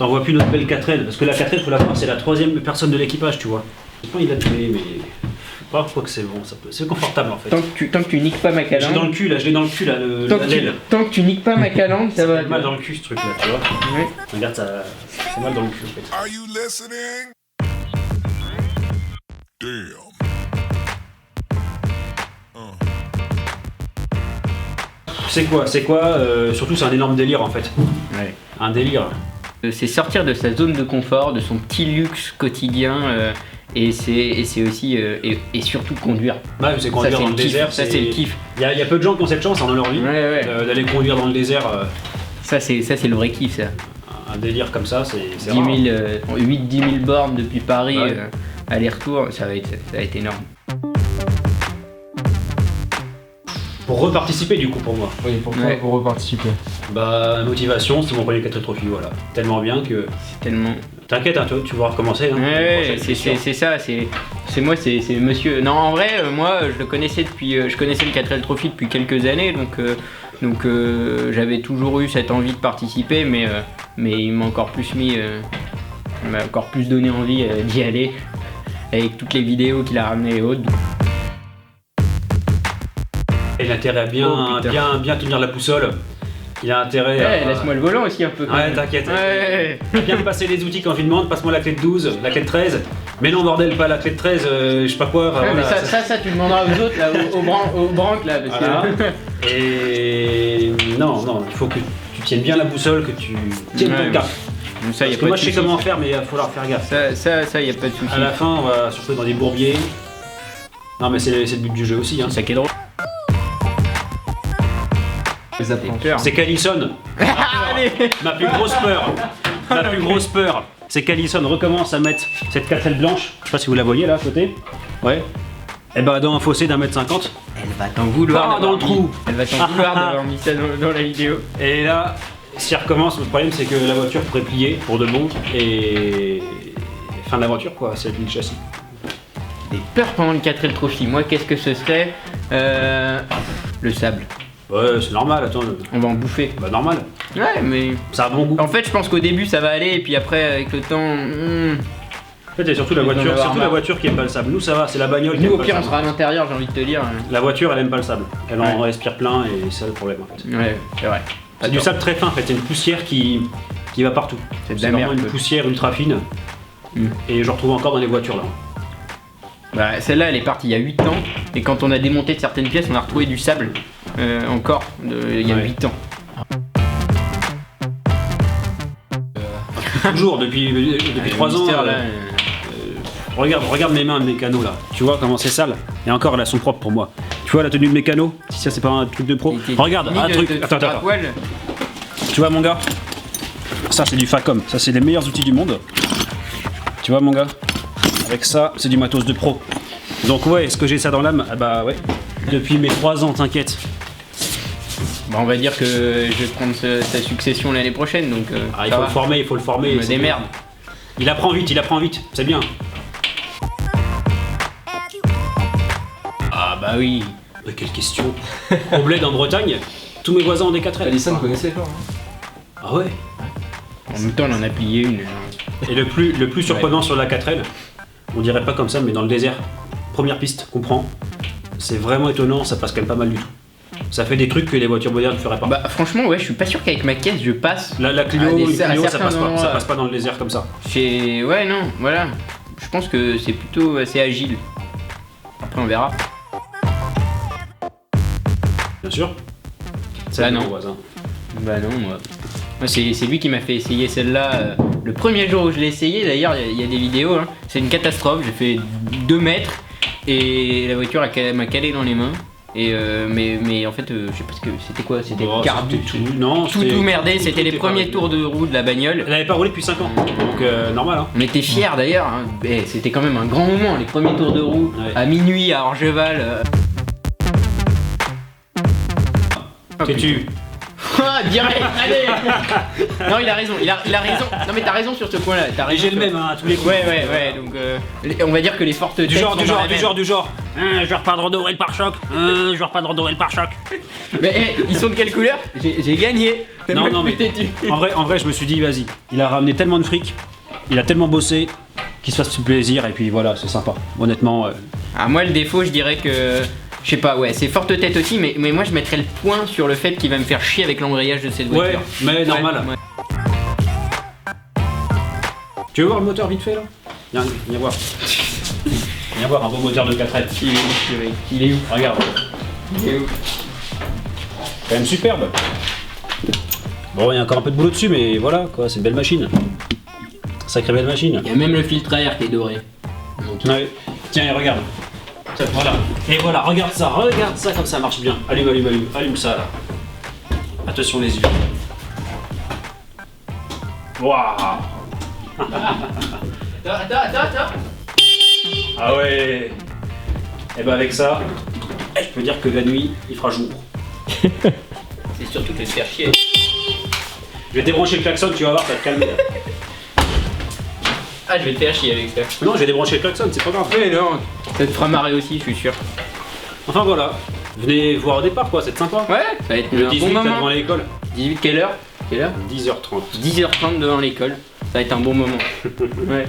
t'en vois plus notre belle 4L, parce que la 4L, faut la voir, c'est la troisième personne de l'équipage, tu vois. Je sais pas, il a tué, mais. Pas quoi que c'est bon, c'est confortable en fait. Tant que tu niques pas ma calandre. Je l'ai dans le cul là, l'aile. Tant que tu niques pas ma calandre, ça va. Ça fait mal dans le cul ce truc là, tu vois. Ouais. Regarde, ça fait mal dans le cul en fait. Are you listening? Damn. C'est quoi surtout c'est un énorme délire en fait. Ouais. Un délire. C'est sortir de sa zone de confort, de son petit luxe quotidien. Et c'est aussi et surtout conduire. Ouais, c'est conduire dans le désert. Ça c'est le kiff. Il y a peu de gens qui ont cette chance dans leur vie d'aller conduire dans le désert. Ça c'est le vrai kiff ça. Un délire comme ça, c'est 8-10 000 bornes depuis Paris, aller-retour, ça va être énorme. Pour reparticiper du coup pour moi. Oui, pourquoi pour reparticiper? Bah motivation, c'est mon premier 4 trophy, voilà. Tellement bien que. C'est tellement. T'inquiète, hein, toi, tu vas recommencer. Hein, ouais, c'est ça, c'est monsieur. Non, en vrai, moi, je connaissais le 4L Trophy depuis quelques années, donc j'avais toujours eu cette envie de participer, mais il m'a encore plus donné envie d'y aller, avec toutes les vidéos qu'il a ramenées et autres. Il a intérêt à bien tenir la boussole. Il a intérêt à... laisse-moi le volant aussi un peu. Ouais, t'inquiète. Ouais. Bien me passer les outils quand je lui demande, passe-moi la clé de 12, la clé de 13. Mais non, bordel, pas la clé de 13, je sais pas quoi. Ouais, mais ça, tu demanderas aux autres, là, aux branques, là. Parce voilà. Et non, il faut que tu tiennes bien la boussole, que tu tiennes ton cap. Ça, parce que moi, je sais comment faire, mais il va falloir faire gaffe. Ça, y a pas de soucis. À la fin, on va se retrouver dans des bourbiers. Non, mais c'est le but du jeu aussi. Hein. C'est ça qui est drôle. C'est qu'Alison. Ma plus grosse peur. Ma plus grosse peur, c'est qu'Alison recommence à mettre cette 4L blanche. Je sais pas si vous la voyez là à côté. Ouais. Et bah dans un fossé d'1m50. Elle va t'en vouloir. Dans le trou. Elle va t'en vouloir d'avoir mis ça dans la vidéo. Et là, si elle recommence, le problème c'est que la voiture pourrait plier pour de bon et fin de l'aventure quoi, c'est le châssis. Des peurs pendant le 4L Trophy. Moi, qu'est-ce que ce serait le sable. Ouais, c'est normal, attends. On va en bouffer. Bah normal. Ouais, mais... Ça a bon goût. En fait, je pense qu'au début, ça va aller, et puis après, avec le temps... En fait, il y a surtout la voiture qui aime pas le sable. Nous, ça va, c'est la bagnole qui aime pas le sable. Nous, au pire, on sera à l'intérieur, j'ai envie de te dire. La voiture, elle aime pas le sable. Elle en respire plein, et c'est ça le problème, en fait. Ouais, c'est vrai. C'est du sable très fin, en fait. C'est une poussière qui va partout. C'est de la merde. Vraiment une poussière ultra fine. Et je retrouve encore dans les voitures, là. Bah, celle-là, elle est partie il y a 8 ans, et quand on a démonté certaines pièces, on a retrouvé du sable. Encore, il y a 8 ans. Toujours, depuis 3 ans. Là, regarde mes mains de mécano là. Tu vois comment c'est sale. Et encore, elles sont propres pour moi. Tu vois la tenue de mécano? Si ça, c'est pas un truc de pro. Regarde, un truc. Attends. Tu vois, mon gars? Ça, c'est du Facom. Ça, c'est les meilleurs outils du monde. Tu vois, mon gars? Avec ça, c'est du matos de pro. Donc, ouais, est-ce que j'ai ça dans l'âme? Ah bah, ouais. Depuis mes 3 ans, t'inquiète. Bah, on va dire que je vais prendre sa succession l'année prochaine, donc... il faut le former. Je me démerde. Il apprend vite, c'est bien. Ah bah oui. Mais quelle question. Au bled en Bretagne, tous mes voisins ont des 4L. Alison connaissait fort. Ah ouais. En même temps, on en a plié une. Et le plus surprenant sur la 4L, on dirait pas comme ça, mais dans le désert, première piste qu'on prend, c'est vraiment étonnant, ça passe quand même pas mal du tout. Ça fait des trucs que les voitures modernes ne feraient pas. Bah franchement ouais, je suis pas sûr qu'avec ma caisse je passe. La Clio, ça passe pas dans le désert comme ça. Ouais non, voilà. Je pense que c'est plutôt assez agile. Après on verra. Bien sûr. Bah non. Bah non, moi c'est lui qui m'a fait essayer celle-là. Le premier jour où je l'ai essayé, d'ailleurs il y a des vidéos, hein. C'est une catastrophe, j'ai fait 2 mètres et la voiture m'a calé dans les mains. Et mais en fait, je sais pas ce que c'était quoi, c'était carbu tout merdé, c'était les premiers tours de roue de la bagnole. Elle avait pas roulé depuis 5 ans, donc normal hein. On était fiers d'ailleurs, hein. C'était quand même un grand moment, les premiers tours de roue, à minuit à Orgeval. T'es-tu Direct, allez. Non, il a raison, il a raison. Non mais t'as raison sur ce point-là. Et j'ai le même à tous les coups. Ouais. Donc on va dire que les fortes têtes Du genre. je vais reprendre redorer le pare-choc. Je vais reprendre redorer le pare-choc. Mais ils sont de quelle couleur? J'ai gagné. Non mais en vrai je me suis dit vas-y. Il a ramené tellement de fric, il a tellement bossé qu'il se fasse du plaisir et puis voilà c'est sympa. Honnêtement. Ah moi le défaut je dirais que je sais pas, ouais, c'est forte tête aussi, mais moi je mettrais le point sur le fait qu'il va me faire chier avec l'embrayage de cette voiture. Ouais, mais normal. Ouais. Tu veux voir le moteur vite fait là? Viens voir. Viens voir un beau moteur de 4 lettres. Il est où? Regarde. Il est où? Quand même superbe. Bon, il y a encore un peu de boulot dessus, mais voilà quoi, c'est une belle machine. Sacrée belle machine. Il y a même le filtre à air qui est doré. Ouais. Tiens, et regarde. Voilà. Et voilà, regarde ça comme ça marche bien. Allume ça là. Attention les yeux. Waouh. Attends. Ah ouais. Et ben avec ça, je peux dire que la nuit, il fera jour. C'est surtout que te faire chier. Je vais débrancher le klaxon, tu vas voir, ça va te calmer. Ah, je vais te faire chier avec ça. Non, je vais débrancher le klaxon, c'est pas grave. Mais non, ça te fera marrer aussi, je suis sûr. Enfin voilà, venez voir au départ quoi, c'est sympa. Ouais, ça va être le un 18 bon moment. devant l'école. 18 quelle heure? 10h30. 10h30 devant l'école, ça va être un bon moment. Ouais.